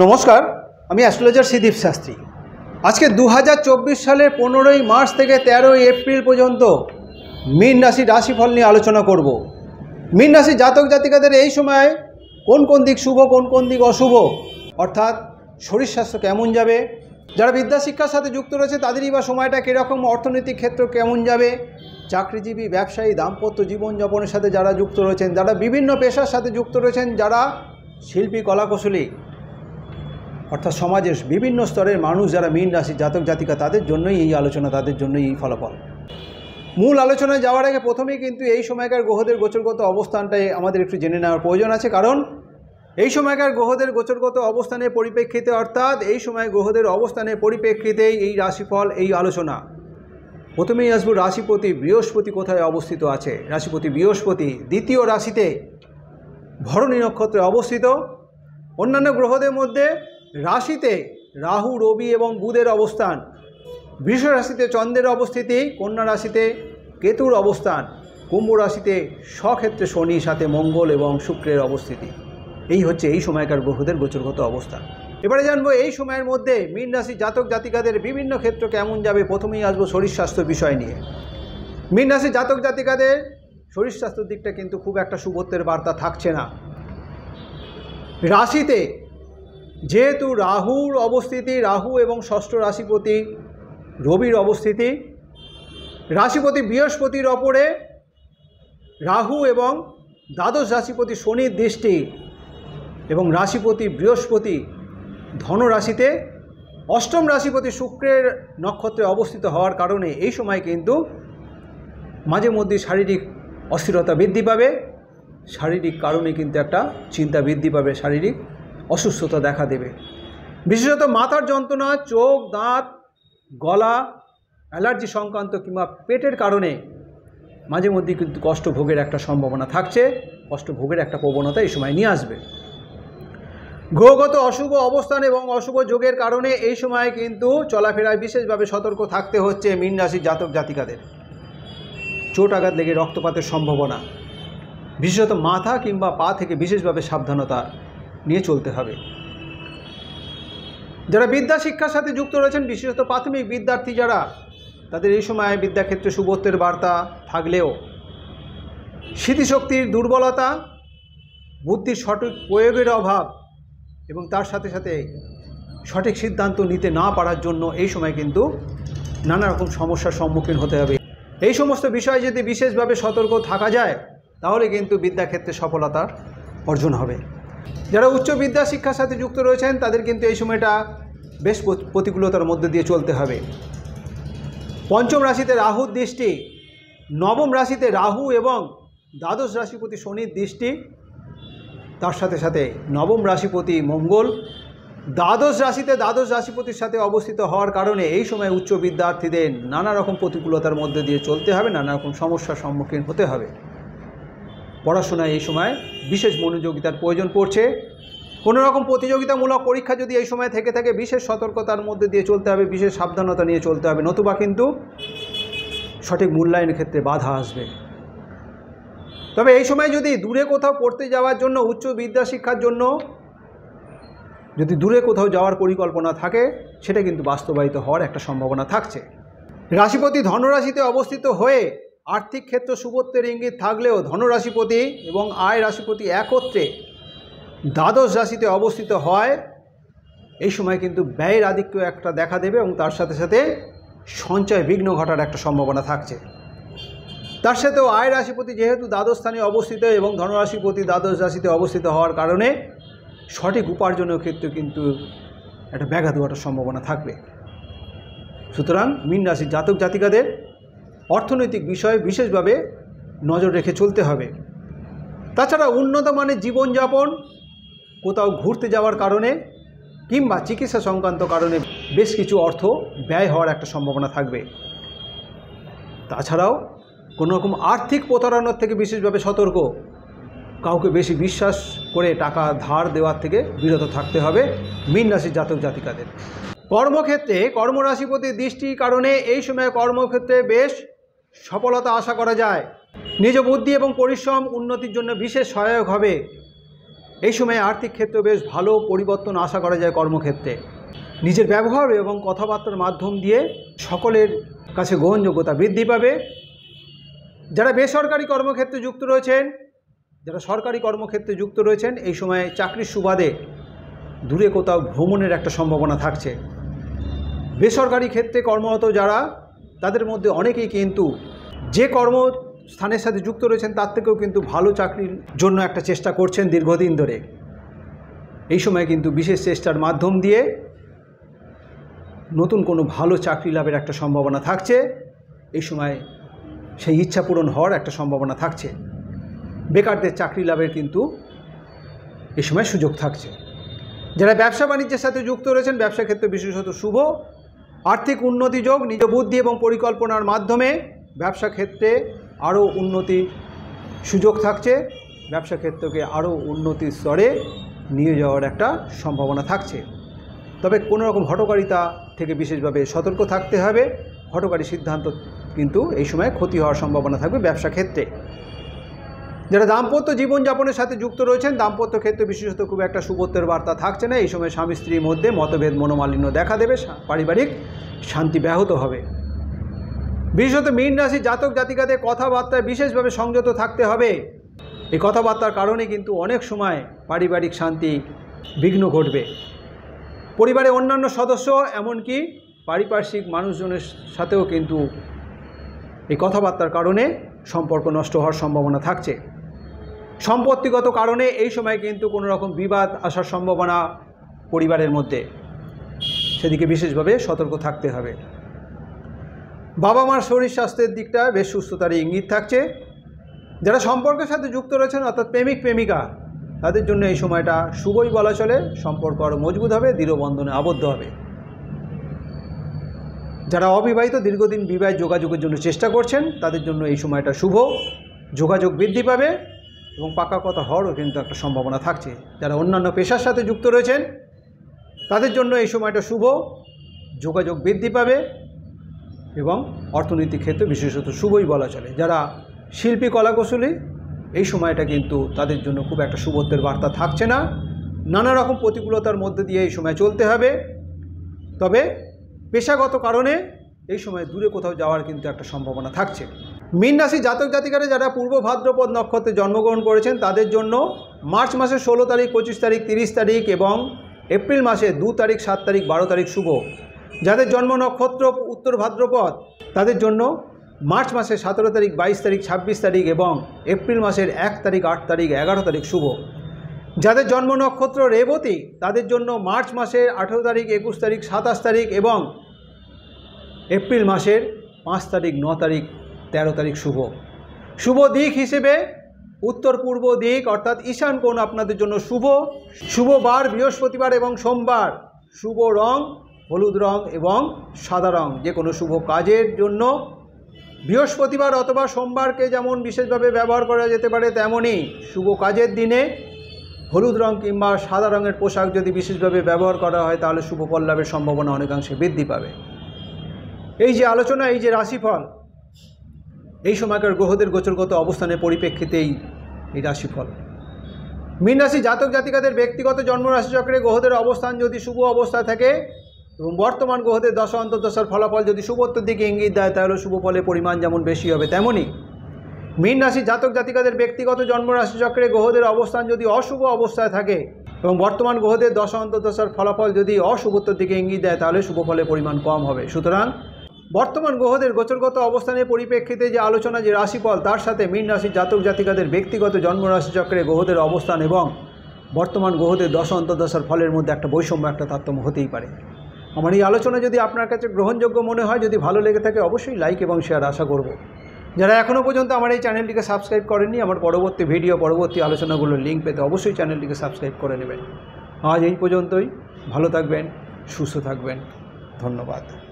নমস্কার, আমি অ্যাস্ট্রোলজার শ্রীদীপ শাস্ত্রী। আজকে 2024 সালের 15ই মার্চ থেকে 13ই এপ্রিল পর্যন্ত মীন রাশির রাশিফল নিয়ে আলোচনা করব। মীন রাশির জাতক জাতিকাদের এই সময় কোন কোন দিক শুভ, কোন কোন দিক অশুভ, অর্থাৎ শরীর স্বাস্থ্য কেমন যাবে, যারা বিদ্যা শিক্ষার সাথে যুক্ত রয়েছে তাদেরই বা সময়টা কীরকম, অর্থনৈতিক ক্ষেত্র কেমন যাবে, চাকরিজীবী, ব্যবসায়ী, দাম্পত্য জীবনযাপনের সাথে যারা যুক্ত রয়েছেন, যারা বিভিন্ন পেশার সাথে যুক্ত রয়েছেন, যারা শিল্পী, কলাকুশলী, অর্থাৎ সমাজের বিভিন্ন স্তরের মানুষ যারা মীন রাশির জাতক জাতিকা, তাদের জন্যই এই আলোচনা, তাদের জন্যই এই ফলাফল। মূল আলোচনায় যাওয়ার আগে প্রথমেই কিন্তু এই সময়কার গ্রহদের গোচরগত অবস্থানটাই আমাদের একটু জেনে নেওয়ার প্রয়োজন আছে। কারণ এই সময়কার গ্রহদের গোচরগত অবস্থানের পরিপ্রেক্ষিতে, অর্থাৎ এই সময় গ্রহদের অবস্থানের পরিপ্রেক্ষিতেই এই রাশিফল, এই আলোচনা। প্রথমেই আসবো রাশিপতি বৃহস্পতি কোথায় অবস্থিত আছে। রাশিপতি বৃহস্পতি দ্বিতীয় রাশিতে ভরণী নক্ষত্রে অবস্থিত। অন্যান্য গ্রহদের মধ্যে রাশিতে রাহু, রবি এবং বুধের অবস্থান, বৃষ রাশিতে চন্দ্রের অবস্থিতি, কন্যা রাশিতে কেতুর অবস্থান, কুম্ভ রাশিতে স্বক্ষেত্রে শনি, সাথে মঙ্গল এবং শুক্রের অবস্থিতি। এই হচ্ছে এই সময়কার গ্রহদের গোচরগত অবস্থান। এবারে জানবো এই সময়ের মধ্যে মীন রাশির জাতক জাতিকাদের বিভিন্ন ক্ষেত্র কেমন যাবে। প্রথমেই আসবো শরীর স্বাস্থ্য বিষয় নিয়ে। মীন রাশির জাতক জাতিকাদের শরীর স্বাস্থ্যের দিকটা কিন্তু খুব একটা শুভত্বের বার্তা থাকছে না। রাশিতে যেহেতু রাহুর অবস্থিতি, রাহু এবং ষষ্ঠ রাশিপতি রবির অবস্থিতি, রাশিপতি বৃহস্পতির ওপরে রাহু এবং দ্বাদশ রাশিপতি শনির দৃষ্টি, এবং রাশিপতি বৃহস্পতি ধনুরাশিতে অষ্টম রাশিপতি শুক্রের নক্ষত্রে অবস্থিত হওয়ার কারণে এই সময় কিন্তু মাঝে মধ্যে শারীরিক অস্থিরতা বৃদ্ধি পাবে। শারীরিক কারণে কিন্তু একটা চিন্তা বৃদ্ধি পাবে, শারীরিক অসুস্থতা দেখা দেবে। বিশেষত মাথার যন্ত্রণা, চোখ, দাঁত, গলা, অ্যালার্জি সংক্রান্ত কিংবা পেটের কারণে মাঝে মধ্যে কিন্তু কষ্ট ভোগের একটা সম্ভাবনা থাকছে। কষ্ট ভোগের একটা প্রবণতা এই সময় নিয়ে আসবে। গ্রহগত অশুভ অবস্থান এবং অশুভ যোগের কারণে এই সময় কিন্তু চলাফেরায় বিশেষভাবে সতর্ক থাকতে হচ্ছে মীন রাশির জাতক জাতিকাদের। চোট আঘাত লেগে রক্তপাতের সম্ভাবনা, বিশেষত মাথা কিংবা পা থেকে বিশেষভাবে সাবধানতা নিয়ে চলতে হবে। যারা বিদ্যা শিক্ষার সাথে যুক্ত রয়েছেন, বিশেষত প্রাথমিক বিদ্যার্থী যারা, তাদের এই সময় বিদ্যাক্ষেত্রে শুভত্বের বার্তা থাকলেও স্মৃতিশক্তির দুর্বলতা, বুদ্ধির সঠিক প্রয়োগের অভাব এবং তার সাথে সাথে সঠিক সিদ্ধান্ত নিতে না পারার জন্য এই সময় কিন্তু নানা রকম সমস্যার সম্মুখীন হতে হবে। এই সমস্ত বিষয়ে যদি বিশেষভাবে সতর্ক থাকা যায় তাহলে কিন্তু বিদ্যাক্ষেত্রে সফলতার অর্জন হবে। যারা উচ্চ বিদ্যা শিক্ষার সাথে যুক্ত রয়েছেন তাদের কিন্তু এই সময়টা বেশ প্রতিকূলতার মধ্যে দিয়ে চলতে হবে। পঞ্চম রাশিতে রাহুর দৃষ্টি, নবম রাশিতে রাহু এবং দ্বাদশ রাশিপতি শনির দৃষ্টি, তার সাথে সাথে নবম রাশিপতি মঙ্গল দ্বাদশ রাশিতে দ্বাদশ রাশিপতির সাথে অবস্থিত হওয়ার কারণে এই সময় উচ্চ বিদ্যার্থীদের নানা রকম প্রতিকূলতার মধ্যে দিয়ে চলতে হবে, নানা রকম সমস্যার সম্মুখীন হতে হবে। পড়াশোনায় এই সময় বিশেষ মনোযোগিতার প্রয়োজন পড়ছে। কোনো রকম প্রতিযোগিতামূলক পরীক্ষা যদি এই সময় থেকে থাকে, বিশেষ সতর্কতার মধ্যে দিয়ে চলতে হবে, বিশেষ সাবধানতা নিয়ে চলতে হবে, নতুবা কিন্তু সঠিক মূল্যায়নের ক্ষেত্রে বাধা আসবে। তবে এই সময় যদি দূরে কোথাও পড়তে যাওয়ার জন্য, উচ্চ বিদ্যা শিক্ষার জন্য যদি দূরে কোথাও যাওয়ার পরিকল্পনা থাকে, সেটা কিন্তু বাস্তবায়িত হওয়ার একটা সম্ভাবনা থাকছে। রাশিপতি ধনুরাশিতে অবস্থিত হয়ে আর্থিক ক্ষেত্র শুভত্বের ইঙ্গিত থাকলেও ধনুরাশিপতি এবং আয় রাশিপতি একত্রে দ্বাদশ রাশিতে অবস্থিত হয় এই সময় কিন্তু ব্যয়ের আধিক্য একটা দেখা দেবে এবং তার সাথে সাথে সঞ্চয় বিঘ্ন ঘটার একটা সম্ভাবনা থাকছে। তার সাথেও আয় রাশিপতি যেহেতু দ্বাদশ স্থানে অবস্থিত এবং ধনুরাশিপতি দ্বাদশ রাশিতে অবস্থিত হওয়ার কারণে সঠিক উপার্জনের ক্ষেত্রে কিন্তু একটা ব্যাঘাত ঘটার সম্ভাবনা থাকবে। সুতরাং মীন রাশির জাতক জাতিকাদের অর্থনৈতিক বিষয়ে বিশেষভাবে নজর রেখে চলতে হবে। তাছাড়া উন্নত মানের জীবনযাপন, কোথাও ঘুরতে যাওয়ার কারণে কিংবা চিকিৎসা সংক্রান্ত কারণে বেশ কিছু অর্থ ব্যয় হওয়ার একটা সম্ভাবনা থাকবে। তাছাড়াও কোনো রকম আর্থিক প্রতারণার থেকে বিশেষভাবে সতর্ক, কাউকে বেশি বিশ্বাস করে টাকা ধার দেওয়ার থেকে বিরত থাকতে হবে মীন রাশির জাতক জাতিকাদের। কর্মক্ষেত্রে কর্মরাশিপতির দৃষ্টির কারণে এই সময় কর্মক্ষেত্রে বেশ সফলতা আশা করা যায়। নিজ বুদ্ধি এবং পরিশ্রম উন্নতির জন্য বিশেষ সহায়ক হবে। এই সময়ে আর্থিক ক্ষেত্রে বেশ ভালো পরিবর্তন আশা করা যায়। কর্মক্ষেত্রে নিজের ব্যবহার এবং কথাবার্তার মাধ্যম দিয়ে সকলের কাছে গ্রহণযোগ্যতা বৃদ্ধি পাবে। যারা বেসরকারি কর্মক্ষেত্রে যুক্ত রয়েছেন, যারা সরকারি কর্মক্ষেত্রে যুক্ত রয়েছেন, এই সময়ে চাকরির সুবাদে দূরে কোথাও ভ্রমণের একটা সম্ভাবনা থাকছে। বেসরকারি ক্ষেত্রে কর্মরত যারা, তাদের মধ্যে অনেকেই কিন্তু যে কর্মস্থানের সাথে যুক্ত রয়েছেন তার থেকেও কিন্তু ভালো চাকরির জন্য একটা চেষ্টা করছেন দীর্ঘদিন ধরে। এই সময় কিন্তু বিশেষ চেষ্টার মাধ্যম দিয়ে নতুন কোনো ভালো চাকরি লাভের একটা সম্ভাবনা থাকছে। এই সময় সেই ইচ্ছা পূরণ হওয়ার একটা সম্ভাবনা থাকছে। বেকারদের চাকরি লাভের কিন্তু এই সময় সুযোগ থাকছে। যারা ব্যবসা বাণিজ্যের সাথে যুক্ত রয়েছেন, ব্যবসা ক্ষেত্রে বিশেষত শুভ। আর্থিক উন্নতি যোগ, নিজ বুদ্ধি এবং পরিকল্পনার মাধ্যমে ব্যবসা ক্ষেত্রে আরও উন্নতির সুযোগ থাকছে। ব্যবসা ক্ষেত্রকে আরও উন্নতির স্তরে নিয়ে যাওয়ার একটা সম্ভাবনা থাকছে। তবে কোনো রকম হঠকারিতা থেকে বিশেষভাবে সতর্ক থাকতে হবে। হঠকারী সিদ্ধান্ত কিন্তু এই সময় ক্ষতি হওয়ার সম্ভাবনা থাকবে ব্যবসা ক্ষেত্রে। যারা দাম্পত্য জীবনযাপনের সাথে যুক্ত রয়েছেন, দাম্পত্য ক্ষেত্রে বিশেষত খুব একটা শুভত্বের বার্তা থাকছে না। এই সময় স্বামী স্ত্রীর মধ্যে মতভেদ, মনোমালিন্য দেখা দেবে। পারিবারিক শান্তি ব্যাহত হবে। বিশেষত মীন রাশি জাতক জাতিকাদের কথাবার্তায় বিশেষভাবে সংযত থাকতে হবে। এই কথাবার্তার কারণে কিন্তু অনেক সময় পারিবারিক শান্তি বিঘ্ন ঘটবে। পরিবারের অন্যান্য সদস্য এমনকি পারিপার্শ্বিক মানুষজনের সাথেও কিন্তু এই কথাবার্তার কারণে সম্পর্ক নষ্ট হওয়ার সম্ভাবনা থাকছে। সম্পত্তিগত কারণে এই সময় কিন্তু কোনো রকম বিবাদ আসার সম্ভাবনা পরিবারের মধ্যে, সেদিকে বিশেষভাবে সতর্ক থাকতে হবে। বাবা মার শরীর স্বাস্থ্যের দিকটা বেশ সুস্থতার ইঙ্গিত থাকছে। যারা সম্পর্কের সাথে যুক্ত রয়েছেন অর্থাৎ প্রেমিক প্রেমিকা, তাদের জন্য এই সময়টা শুভই বলা চলে। সম্পর্ক আরও মজবুত হবে, দৃঢ় বন্ধনে আবদ্ধ হবে। যারা অবিবাহিত, দীর্ঘদিন বিবাহ যোগাযোগের জন্য চেষ্টা করছেন, তাদের জন্য এই সময়টা শুভ। যোগাযোগ বৃদ্ধি পাবে এবং পাকা কথা হওয়ারও কিন্তু একটা সম্ভাবনা থাকছে। যারা অন্যান্য পেশার সাথে যুক্ত রয়েছেন, তাদের জন্য এই সময়টা শুভ। যোগাযোগ বৃদ্ধি পাবে এবং অর্থনৈতিক ক্ষেত্রে বিশেষত শুভই বলা চলে। যারা শিল্পী কলাকুশলী, এই সময়টা কিন্তু তাদের জন্য খুব একটা শুভত্বের বার্তা থাকছে না। নানা রকম প্রতিকূলতার মধ্যে দিয়ে এই সময় চলতে হবে। তবে পেশাগত কারণে এই সময় দূরে কোথাও যাওয়ার কিন্তু একটা সম্ভাবনা থাকছে। মীন রাশি জাতক জাতিকারা যারা পূর্ব ভাদ্রপদ নক্ষত্রে জন্মগ্রহণ করেছেন, তাদের জন্য মার্চ মাসের 16 তারিখ, 25 তারিখ, 30 তারিখ এবং এপ্রিল মাসে 2 তারিখ, 7 তারিখ, 12 তারিখ শুভ। যাদের জন্ম নক্ষত্র উত্তর ভাদ্রপদ, তাদের জন্য মার্চ মাসের 17 তারিখ, 22 তারিখ, 26 তারিখ এবং এপ্রিল মাসের 1 তারিখ, 8 তারিখ, 11 তারিখ শুভ। যাদের জন্ম নক্ষত্র রেবতী, তাদের জন্য মার্চ মাসের 18 তারিখ, 21 তারিখ, 27 তারিখ এবং এপ্রিল মাসের 5 তারিখ, 9 তারিখ, 13 তারিখ শুভ। শুভ দিক হিসেবে উত্তর পূর্ব দিক অর্থাৎ ঈশান কোণ আপনাদের জন্য শুভ। শুভ বার বৃহস্পতিবার এবং সোমবার। শুভ রং হলুদ রং এবং সাদা রং। যে কোনো শুভ কাজের জন্য বৃহস্পতিবার অথবা সোমবারকে যেমন বিশেষভাবে ব্যবহার করা যেতে পারে, তেমনই শুভ কাজের দিনে হলুদ রং কিংবা সাদা রঙের পোশাক যদি বিশেষভাবে ব্যবহার করা হয়, তাহলে শুভ ফল লাভের সম্ভাবনা অনেকাংশে বৃদ্ধি পাবে। এই যে আলোচনা, এই যে রাশিফল, এই সময়কার গ্রহদের গোচরগত অবস্থানের পরিপ্রেক্ষিতেই এই রাশিফল। মীন রাশি জাতক জাতিকাদের ব্যক্তিগত জন্মরাশিচক্রে গ্রহদের অবস্থান যদি শুভ অবস্থায় থাকে এবং বর্তমান গ্রহদের দশা অন্তর্দশার ফলাফল যদি শুভত্বের দিকে ইঙ্গিত দেয়, তাহলে শুভ ফলের পরিমাণ যেমন বেশি হবে, তেমনই মীন রাশি জাতক জাতিকাদের ব্যক্তিগত জন্মরাশিচক্রে গ্রহদের অবস্থান যদি অশুভ অবস্থায় থাকে এবং বর্তমান গ্রহদের দশা অন্তর্দশার ফলাফল যদি অশুভত্বের দিকে ইঙ্গিত দেয়, তাহলে শুভ ফলের পরিমাণ কম হবে। সুতরাং বর্তমান গ্রহদের গোচরগত অবস্থানের পরিপ্রেক্ষিতে যে আলোচনা, যে রাশিফল, তার সাথে মীন রাশি জাতক জাতিকাদের ব্যক্তিগত জন্মরাশিচক্রে গ্রহদের অবস্থান এবং বর্তমান গ্রহদের দশা অন্তর্দশার ফলের মধ্যে একটা বৈষম্য, একটা তারতম্য হতেই পারে। আমার এই আলোচনা যদি আপনার কাছে গ্রহণযোগ্য মনে হয়, যদি ভালো লেগে থাকে, অবশ্যই লাইক এবং শেয়ার আশা করব। যারা এখনও পর্যন্ত আমার এই চ্যানেলটিকে সাবস্ক্রাইব করেননি, আমার পরবর্তী ভিডিও, পরবর্তী আলোচনাগুলোর লিঙ্ক পেতে অবশ্যই চ্যানেলটিকে সাবস্ক্রাইব করে নেবেন। আজ এই পর্যন্তই। ভালো থাকবেন, সুস্থ থাকবেন। ধন্যবাদ।